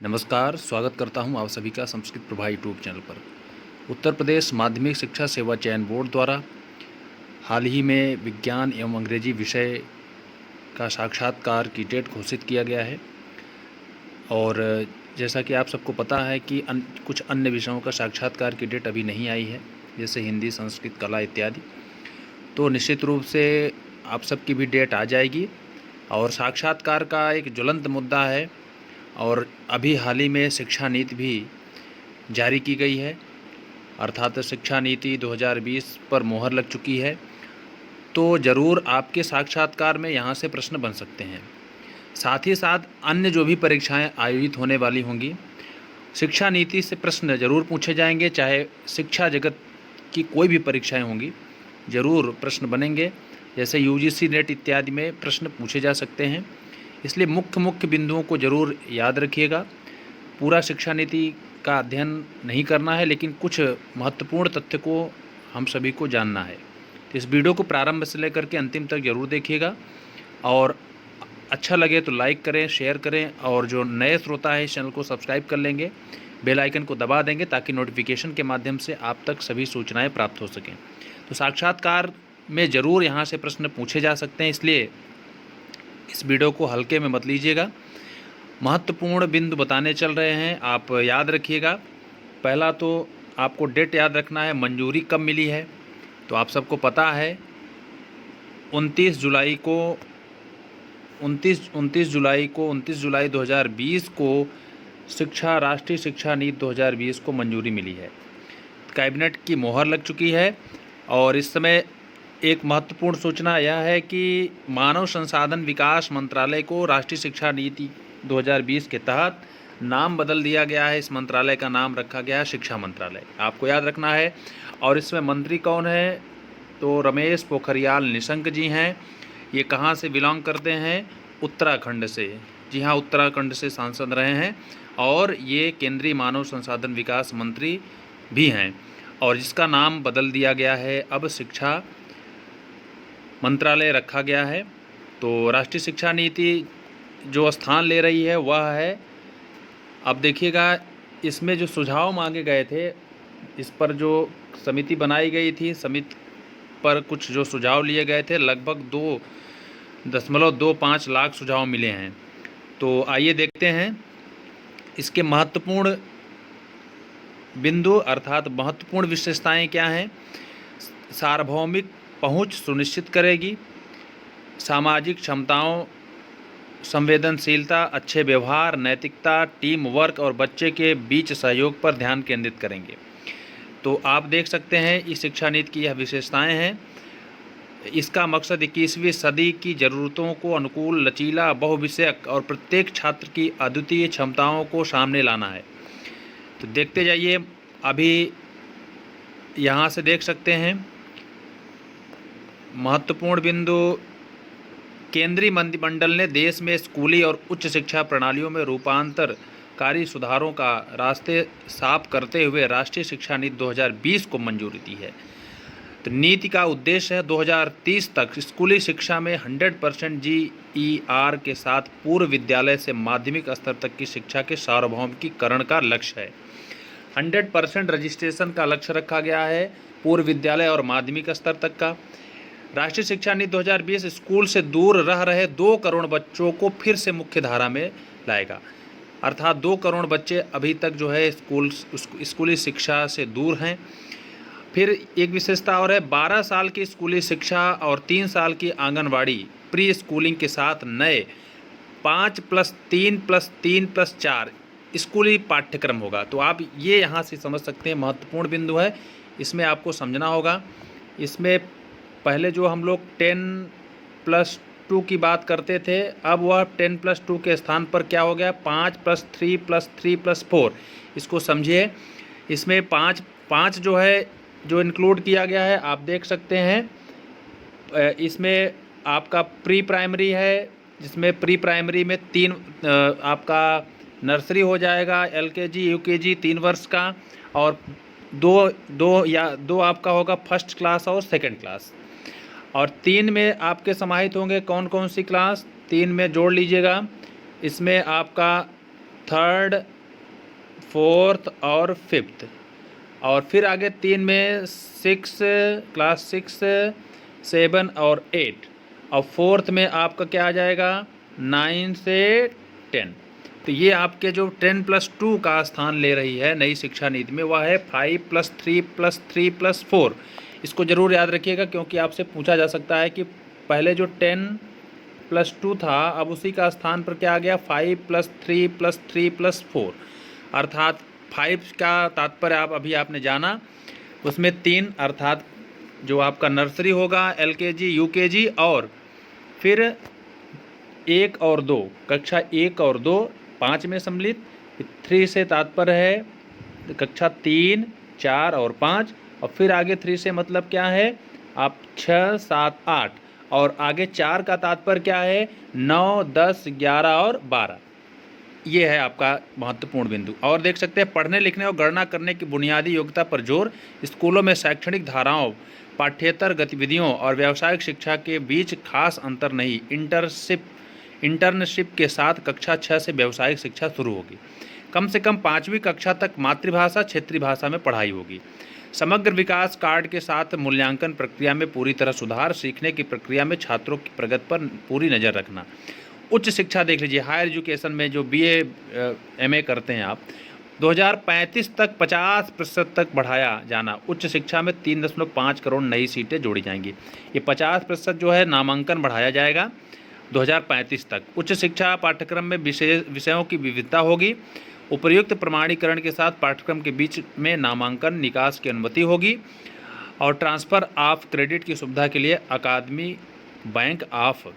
नमस्कार, स्वागत करता हूं आप सभी का संस्कृत प्रभा यूट्यूब चैनल पर। उत्तर प्रदेश माध्यमिक शिक्षा सेवा चयन बोर्ड द्वारा हाल ही में विज्ञान एवं अंग्रेजी विषय का साक्षात्कार की डेट घोषित किया गया है। और जैसा कि आप सबको पता है कि कुछ अन्य विषयों का साक्षात्कार की डेट अभी नहीं आई है, जैसे हिंदी, संस्कृत, कला इत्यादि। तो निश्चित रूप से आप सबकी भी डेट आ जाएगी। और साक्षात्कार का एक ज्वलंत मुद्दा है, और अभी हाल ही में शिक्षा नीति भी जारी की गई है, अर्थात शिक्षा नीति 2020 पर मोहर लग चुकी है। तो ज़रूर आपके साक्षात्कार में यहाँ से प्रश्न बन सकते हैं। साथ ही साथ अन्य जो भी परीक्षाएं आयोजित होने वाली होंगी, शिक्षा नीति से प्रश्न ज़रूर पूछे जाएंगे। चाहे शिक्षा जगत की कोई भी परीक्षाएं होंगी, ज़रूर प्रश्न बनेंगे। जैसे यूजीसी नेट इत्यादि में प्रश्न पूछे जा सकते हैं। इसलिए मुख्य बिंदुओं को ज़रूर याद रखिएगा। पूरा शिक्षा नीति का अध्ययन नहीं करना है, लेकिन कुछ महत्वपूर्ण तथ्य को हम सभी को जानना है। तो इस वीडियो को प्रारंभ से लेकर के अंतिम तक ज़रूर देखिएगा, और अच्छा लगे तो लाइक करें, शेयर करें, और जो नए श्रोता है इस चैनल को सब्सक्राइब कर लेंगे, बेल आइकन को दबा देंगे, ताकि नोटिफिकेशन के माध्यम से आप तक सभी सूचनाएं प्राप्त हो सकें। तो साक्षात्कार में ज़रूर यहाँ से प्रश्न पूछे जा सकते हैं, इसलिए इस वीडियो को हल्के में मत लीजिएगा। महत्वपूर्ण बिंदु बताने चल रहे हैं, आप याद रखिएगा। पहला तो आपको डेट याद रखना है, मंजूरी कब मिली है। तो आप सबको पता है 29 जुलाई 2020 को राष्ट्रीय शिक्षा नीति 2020 को मंजूरी मिली है। कैबिनेट की मोहर लग चुकी है। और इस समय एक महत्वपूर्ण सूचना यह है कि मानव संसाधन विकास मंत्रालय को राष्ट्रीय शिक्षा नीति 2020 के तहत नाम बदल दिया गया है। इस मंत्रालय का नाम रखा गया है शिक्षा मंत्रालय, आपको याद रखना है। और इसमें मंत्री कौन है? तो रमेश पोखरियाल निशंक जी हैं। ये कहाँ से बिलोंग करते हैं? उत्तराखंड से। जी हाँ, उत्तराखंड से सांसद रहे हैं, और ये केंद्रीय मानव संसाधन विकास मंत्री भी हैं। और जिसका नाम बदल दिया गया है, अब शिक्षा मंत्रालय रखा गया है। तो राष्ट्रीय शिक्षा नीति जो स्थान ले रही है वह है, अब देखिएगा, इसमें जो सुझाव मांगे गए थे, इस पर जो समिति बनाई गई थी, समिति पर कुछ जो सुझाव लिए गए थे, लगभग 2.25 लाख सुझाव मिले हैं। तो आइए देखते हैं इसके महत्वपूर्ण बिंदु, अर्थात महत्वपूर्ण विशेषताएं क्या हैं। सार्वभौमिक पहुंच सुनिश्चित करेगी, सामाजिक क्षमताओं, संवेदनशीलता, अच्छे व्यवहार, नैतिकता, टीम वर्क और बच्चे के बीच सहयोग पर ध्यान केंद्रित करेंगे। तो आप देख सकते हैं इस शिक्षा नीति की यह विशेषताएं हैं। इसका मकसद 21वीं सदी की ज़रूरतों को अनुकूल, लचीला, बहुविषयक और प्रत्येक छात्र की अद्वितीय क्षमताओं को सामने लाना है। तो देखते जाइए, अभी यहाँ से देख सकते हैं महत्वपूर्ण बिंदु। केंद्रीय मंत्रिमंडल ने देश में स्कूली और उच्च शिक्षा प्रणालियों में रूपांतरकारी सुधारों का रास्ते साफ करते हुए राष्ट्रीय शिक्षा नीति 2020 को मंजूरी दी है। तो नीति का उद्देश्य है 2030 तक स्कूली शिक्षा में 100% GER के साथ पूर्व विद्यालय से माध्यमिक स्तर तक की शिक्षा के सार्वभौमिकीकरण का लक्ष्य है। 100% रजिस्ट्रेशन का लक्ष्य रखा गया है पूर्व विद्यालय और माध्यमिक स्तर तक का। राष्ट्रीय शिक्षा नीति 2020 स्कूल से दूर रह रहे 2 करोड़ बच्चों को फिर से मुख्य धारा में लाएगा, अर्थात 2 करोड़ बच्चे अभी तक जो है स्कूली शिक्षा से दूर हैं। फिर एक विशेषता और है, 12 साल की स्कूली शिक्षा और 3 साल की आंगनवाड़ी प्री स्कूलिंग के साथ नए 5+3+3+4 स्कूली पाठ्यक्रम होगा। तो आप ये यहाँ से समझ सकते हैं, महत्वपूर्ण बिंदु है, इसमें आपको समझना होगा। इसमें पहले जो हम लोग 10+2 की बात करते थे, अब वह 10+2 के स्थान पर क्या हो गया, 5+3+3+4। इसको समझिए। इसमें पाँच जो है, जो इंक्लूड किया गया है, आप देख सकते हैं। इसमें आपका प्री प्राइमरी है, जिसमें प्री प्राइमरी में 3 आपका नर्सरी हो जाएगा, LKG UKG 3 वर्ष का, और दो आपका होगा फर्स्ट क्लास और सेकंड क्लास। और 3 में आपके समाहित होंगे कौन कौन सी क्लास, 3 में जोड़ लीजिएगा। इसमें आपका थर्ड, फोर्थ और फिफ्थ। और फिर आगे 3 में 6, क्लास 6, 7 और 8। और फोर्थ में आपका क्या आ जाएगा, 9 से 10। तो ये आपके जो 10+2 का स्थान ले रही है नई शिक्षा नीति में, वह है 5+3+3+4। इसको ज़रूर याद रखिएगा, क्योंकि आपसे पूछा जा सकता है कि पहले जो 10+2 था, अब उसी का स्थान पर क्या आ गया, 5+3+3+4। अर्थात 5 का तात्पर्य अभी आपने जाना, उसमें 3 अर्थात जो आपका नर्सरी होगा, LKG, UKG, और फिर 1 और 2, कक्षा 1 और 2 5 में सम्मिलित। 3 से तात्पर्य है कक्षा 3, 4 और 5। और फिर आगे 3 से मतलब क्या है, आप 6, 7, 8। और आगे 4 का तात्पर्य क्या है, 9, 10, 11 और 12। ये है आपका महत्वपूर्ण बिंदु। और देख सकते हैं, पढ़ने लिखने और गणना करने की बुनियादी योग्यता पर जोर। स्कूलों में शैक्षणिक धाराओं, पाठ्येतर गतिविधियों और व्यावसायिक शिक्षा के बीच खास अंतर नहीं। इंटर्नशिप के साथ कक्षा 6 से व्यावसायिक शिक्षा शुरू होगी। कम से कम 5वीं कक्षा तक मातृभाषा, क्षेत्रीय भाषा में पढ़ाई होगी। समग्र विकास कार्ड के साथ मूल्यांकन प्रक्रिया में पूरी तरह सुधार। सीखने की प्रक्रिया में छात्रों की प्रगति पर पूरी नज़र रखना। उच्च शिक्षा देख लीजिए, हायर एजुकेशन में जो BA MA करते हैं आप, 2035 तक 50% तक बढ़ाया जाना। उच्च शिक्षा में 3.5 करोड़ नई सीटें जोड़ी जाएंगी। ये 50% जो है नामांकन बढ़ाया जाएगा 2035 तक। उच्च शिक्षा पाठ्यक्रम में विषयों की विविधता होगी। उपर्युक्त प्रमाणीकरण के साथ पाठ्यक्रम के बीच में नामांकन निकास की अनुमति होगी। और ट्रांसफ़र ऑफ क्रेडिट की सुविधा के लिए अकादमी बैंक ऑफ।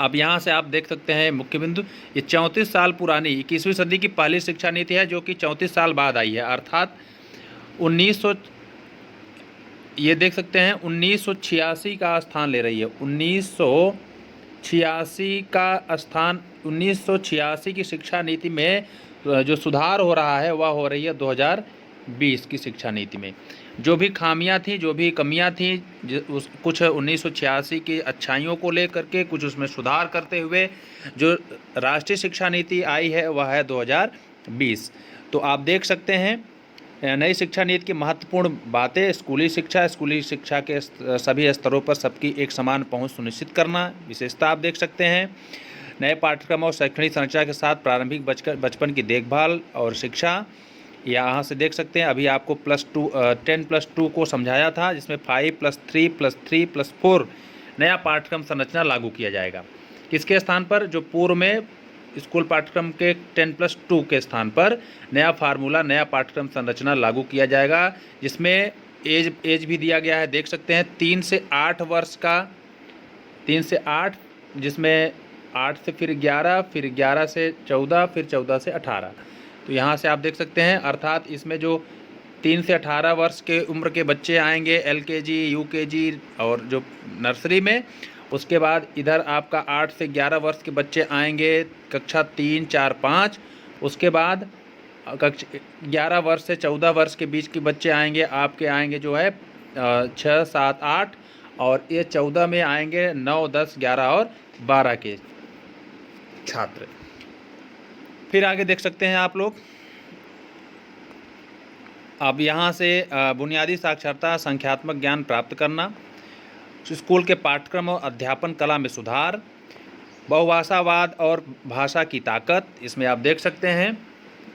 अब यहाँ से आप देख सकते हैं मुख्य बिंदु, ये 34 साल पुरानी 21वीं सदी की पहली शिक्षा नीति है, जो कि 34 साल बाद आई है। अर्थात 1900, ये देख सकते हैं 1986 का स्थान ले रही है। 1986 का स्थान, 1986 की शिक्षा नीति में जो सुधार हो रहा है वह हो रही है 2020 की शिक्षा नीति में। जो भी खामियां थी, जो भी कमियां थी, कुछ 1986 की अच्छाइयों को लेकर के, कुछ उसमें सुधार करते हुए जो राष्ट्रीय शिक्षा नीति आई है वह है 2020। तो आप देख सकते हैं नई शिक्षा नीति की महत्वपूर्ण बातें। स्कूली शिक्षा के सभी स्तरों पर सबकी एक समान पहुंच सुनिश्चित करना, विशेषता आप देख सकते हैं। नए पाठ्यक्रम और शैक्षणिक संरचना के साथ प्रारंभिक बचपन की देखभाल और शिक्षा। यहाँ से देख सकते हैं, अभी आपको 10+2 को समझाया था, जिसमें 5+3+3+4 नया पाठ्यक्रम संरचना लागू किया जाएगा। किसके स्थान पर, जो पूर्व में स्कूल पाठ्यक्रम के 10+2 के स्थान पर नया फार्मूला, नया पाठ्यक्रम संरचना लागू किया जाएगा, जिसमें एज भी दिया गया है। देख सकते हैं 3 से 8 वर्ष का, 3 से 8, जिसमें 8 से फिर 11, फिर 11 से 14, फिर 14 से 18। तो यहाँ से आप देख सकते हैं, अर्थात इसमें जो 3 से 18 वर्ष के उम्र के बच्चे आएंगे LKG, UKG और जो नर्सरी में, उसके बाद इधर आपका 8 से 11 वर्ष के बच्चे आएंगे कक्षा 3, 4, 5। उसके बाद कक्षा 11 वर्ष से 14 वर्ष के बीच के बच्चे आएंगे, आपके आएंगे जो है 6, 7, 8। और ये 14 में आएंगे 9, 10, 11 और 12 के छात्र। फिर आगे देख सकते हैं आप लोग, अब यहाँ से बुनियादी साक्षरता, संख्यात्मक ज्ञान प्राप्त करना, स्कूल के पाठ्यक्रम और अध्यापन कला में सुधार, बहुभाषावाद और भाषा की ताकत। इसमें आप देख सकते हैं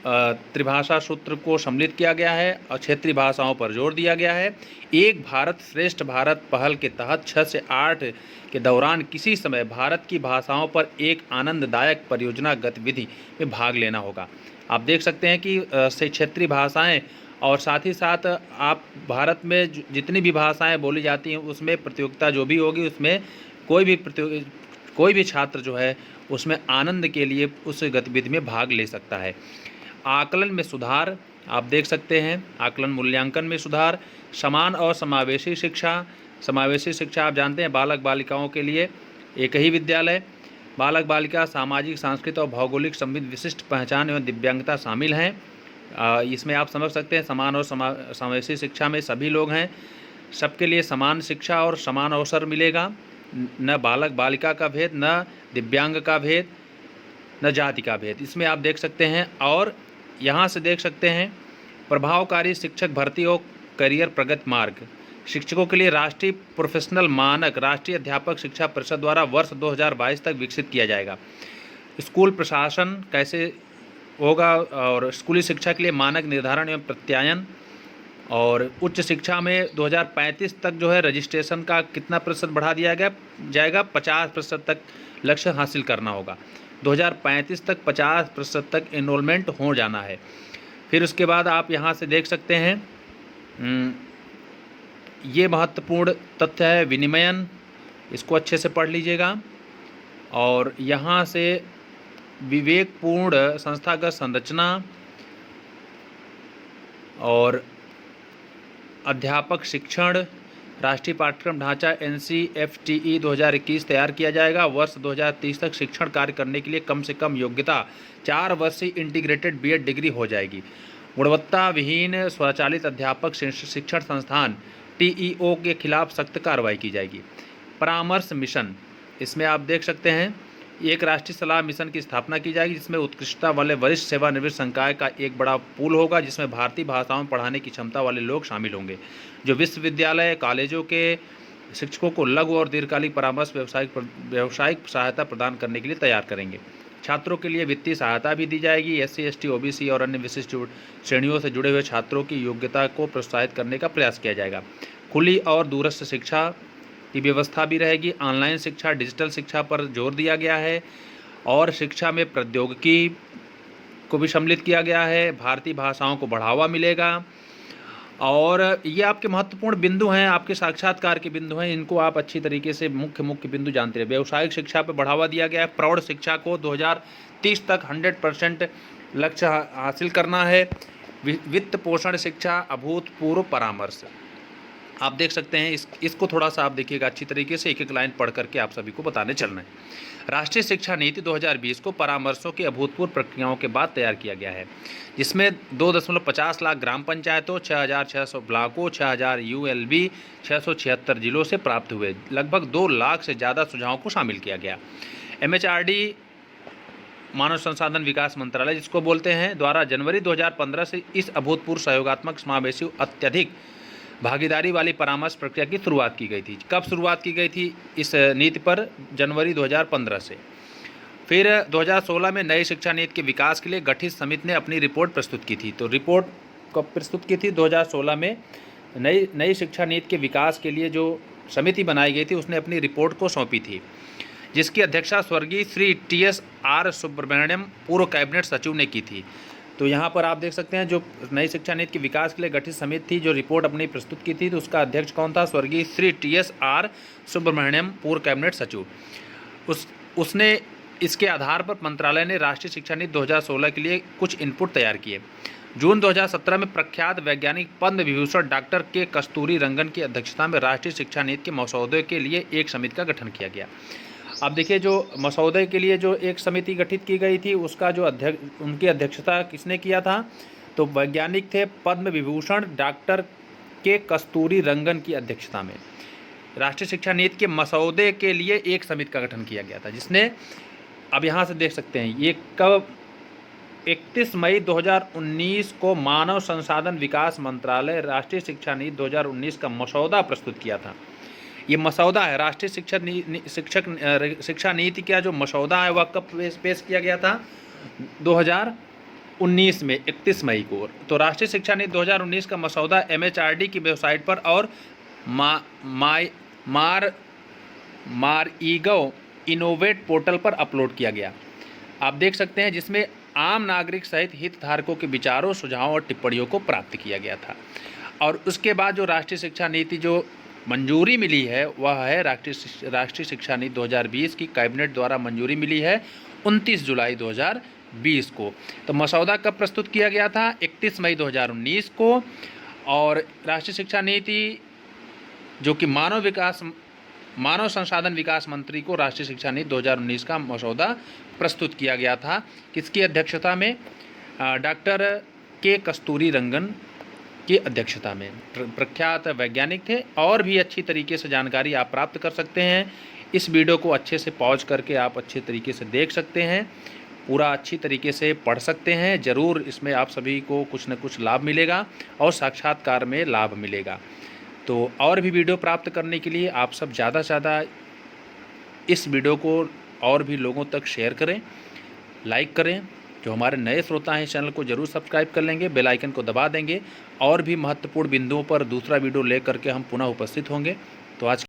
त्रिभाषा सूत्र को सम्मिलित किया गया है और क्षेत्रीय भाषाओं पर जोर दिया गया है। एक भारत श्रेष्ठ भारत पहल के तहत 6 से 8 के दौरान किसी समय भारत की भाषाओं पर एक आनंददायक परियोजना गतिविधि में भाग लेना होगा। आप देख सकते हैं कि क्षेत्रीय भाषाएं और साथ ही साथ आप भारत में जितनी भी भाषाएं बोली जाती हैं उसमें प्रतियोगिता जो भी होगी, उसमें कोई भी छात्र जो है उसमें आनंद के लिए उस गतिविधि में भाग ले सकता है। आकलन में सुधार, आप देख सकते हैं आकलन मूल्यांकन में सुधार। समान और समावेशी शिक्षा, समावेशी शिक्षा आप जानते हैं बालक बालिकाओं के लिए एक ही विद्यालय, बालक बालिका, सामाजिक, सांस्कृतिक और भौगोलिक संबंधित विशिष्ट पहचान एवं दिव्यांगता शामिल हैं। इसमें आप समझ सकते हैं समान और समावेशी शिक्षा में सभी लोग हैं, सबके लिए समान शिक्षा और समान अवसर मिलेगा, न बालक बालिका का भेद, न दिव्यांग का भेद। न जाति का भेद। इसमें आप देख सकते हैं और यहाँ से देख सकते हैं प्रभावकारी शिक्षक भर्ती और करियर प्रगति मार्ग। शिक्षकों के लिए राष्ट्रीय प्रोफेशनल मानक राष्ट्रीय अध्यापक शिक्षा परिषद द्वारा वर्ष 2022 तक विकसित किया जाएगा। स्कूल प्रशासन कैसे होगा और स्कूली शिक्षा के लिए मानक निर्धारण एवं प्रत्यायन, और उच्च शिक्षा में 2035 तक जो है रजिस्ट्रेशन का कितना प्रतिशत बढ़ा दिया जाएगा 50% तक लक्ष्य हासिल करना होगा। 2035 तक 50% तक एनरोलमेंट हो जाना है। फिर उसके बाद आप यहाँ से देख सकते हैं ये महत्वपूर्ण तथ्य है विनिमयन, इसको अच्छे से पढ़ लीजिएगा। और यहाँ से विवेकपूर्ण संस्थागत संरचना और अध्यापक शिक्षण राष्ट्रीय पाठ्यक्रम ढांचा NCFTE 2021 तैयार किया जाएगा। वर्ष 2030 तक शिक्षण कार्य करने के लिए कम से कम योग्यता 4 वर्षीय इंटीग्रेटेड BEd डिग्री हो जाएगी। गुणवत्ता विहीन स्वचालित अध्यापक शिक्षण संस्थान TEO के खिलाफ सख्त कार्रवाई की जाएगी। परामर्श मिशन, इसमें आप देख सकते हैं एक राष्ट्रीय सलाह मिशन की स्थापना की जाएगी जिसमें उत्कृष्टता वाले वरिष्ठ सेवानिवृत्त संकाय का एक बड़ा पूल होगा जिसमें भारतीय भाषाओं में पढ़ाने की क्षमता वाले लोग शामिल होंगे जो विश्वविद्यालय कॉलेजों के शिक्षकों को लघु और दीर्घकालिक परामर्श व्यावसायिक सहायता प्रदान करने के लिए तैयार करेंगे। छात्रों के लिए वित्तीय सहायता भी दी जाएगी। SC ST OBC और अन्य विशिष्ट श्रेणियों से जुड़े हुए छात्रों की योग्यता को प्रोत्साहित करने का प्रयास किया जाएगा। खुली और दूरस्थ शिक्षा की व्यवस्था भी रहेगी। ऑनलाइन शिक्षा डिजिटल शिक्षा पर जोर दिया गया है और शिक्षा में प्रौद्योगिकी को भी सम्मिलित किया गया है। भारतीय भाषाओं को बढ़ावा मिलेगा। और ये आपके महत्वपूर्ण बिंदु हैं, आपके साक्षात्कार के बिंदु हैं, इनको आप अच्छी तरीके से मुख्य बिंदु जानते रहे। व्यावसायिक शिक्षा पर बढ़ावा दिया गया है। प्रौढ़ शिक्षा को 2030 तक 100% लक्ष्य हासिल करना है। वित्त पोषण शिक्षा अभूतपूर्व परामर्श, आप देख सकते हैं इसको थोड़ा सा आप देखिएगा अच्छी तरीके से, एक लाइन पढ़ करके आप सभी को बताने चलना है। राष्ट्रीय शिक्षा नीति 2020 को परामर्शों की अभूतपूर्व प्रक्रियाओं के बाद तैयार किया गया है जिसमें 2.50 लाख ग्राम पंचायतों, 6,600 ब्लॉकों, 6,000 ULB, 676 जिलों से प्राप्त हुए लगभग 2 लाख से ज़्यादा सुझावों को शामिल किया गया। MHRD मानव संसाधन विकास मंत्रालय जिसको बोलते हैं द्वारा जनवरी 2015 से इस अभूतपूर्व सहयोगात्मक समावेशी अत्यधिक भागीदारी वाली परामर्श प्रक्रिया की शुरुआत की गई थी। कब शुरुआत की गई थी इस नीति पर? जनवरी 2015 से। फिर 2016 में नई शिक्षा नीति के विकास के लिए गठित समिति ने अपनी रिपोर्ट प्रस्तुत की थी। तो रिपोर्ट कब प्रस्तुत की थी? 2016 में नई शिक्षा नीति के विकास के लिए जो समिति बनाई गई थी उसने अपनी रिपोर्ट को सौंपी थी जिसकी अध्यक्षता स्वर्गीय श्री TSR सुब्रमण्यम पूर्व कैबिनेट सचिव ने की थी। तो यहाँ पर आप देख सकते हैं जो नई शिक्षा नीति के विकास के लिए गठित समिति थी जो रिपोर्ट अपनी प्रस्तुत की थी तो उसका अध्यक्ष कौन था? स्वर्गीय श्री TSR सुब्रमण्यम पूर्व कैबिनेट सचिव। उसने इसके आधार पर मंत्रालय ने राष्ट्रीय शिक्षा नीति 2016 के लिए कुछ इनपुट तैयार किए। जून 2017 में प्रख्यात वैज्ञानिक पद्म विभूषण डॉक्टर के कस्तूरी रंगन की अध्यक्षता में राष्ट्रीय शिक्षा नीति के मसौदे के लिए एक समिति का गठन किया गया। अब देखिए जो मसौदे के लिए जो एक समिति गठित की गई थी उसका जो उनकी अध्यक्षता किसने किया था? तो वैज्ञानिक थे पद्म विभूषण डॉक्टर के कस्तूरी रंगन की अध्यक्षता में राष्ट्रीय शिक्षा नीति के मसौदे के लिए एक समिति का गठन किया गया था जिसने, अब यहाँ से देख सकते हैं ये कब, 31 मई 2019 को मानव संसाधन विकास मंत्रालय राष्ट्रीय शिक्षा नीति 2019 का मसौदा प्रस्तुत किया था। ये मसौदा है राष्ट्रीय शिक्षा नीति का जो मसौदा है वह कब पेश किया गया था? 2019 में 31 मई को। तो राष्ट्रीय शिक्षा नीति 2019 का मसौदा MHRD की वेबसाइट पर और मारईगव इनोवेट पोर्टल पर अपलोड किया गया। आप देख सकते हैं जिसमें आम नागरिक सहित हितधारकों के विचारों, सुझावों और टिप्पणियों को प्राप्त किया गया था। और उसके बाद जो राष्ट्रीय शिक्षा नीति जो मंजूरी मिली है वह है राष्ट्रीय शिक्षा नीति 2020 की कैबिनेट द्वारा मंजूरी मिली है 29 जुलाई 2020 को। तो मसौदा कब प्रस्तुत किया गया था? 31 मई 2019 को। और राष्ट्रीय शिक्षा नीति जो कि मानव संसाधन विकास मंत्री को राष्ट्रीय शिक्षा नीति 2019 का मसौदा प्रस्तुत किया गया था। किसकी अध्यक्षता में? डॉक्टर के कस्तूरी रंगन की अध्यक्षता में। प्रख्यात वैज्ञानिक थे। और भी अच्छी तरीके से जानकारी आप प्राप्त कर सकते हैं। इस वीडियो को अच्छे से पॉज करके आप अच्छे तरीके से देख सकते हैं। पूरा अच्छी तरीके से पढ़ सकते हैं। ज़रूर इसमें आप सभी को कुछ न कुछ लाभ मिलेगा और साक्षात्कार में लाभ मिलेगा। तो और भी वीडियो प्राप्त करने के लिए आप सब ज़्यादा से ज़्यादा इस वीडियो को और भी लोगों तक शेयर करें, लाइक करें। जो हमारे नए श्रोता हैं इस चैनल को ज़रूर सब्सक्राइब कर लेंगे, बेल आइकन को दबा देंगे और भी महत्वपूर्ण बिंदुओं पर दूसरा वीडियो लेकर के हम पुनः उपस्थित होंगे। तो आज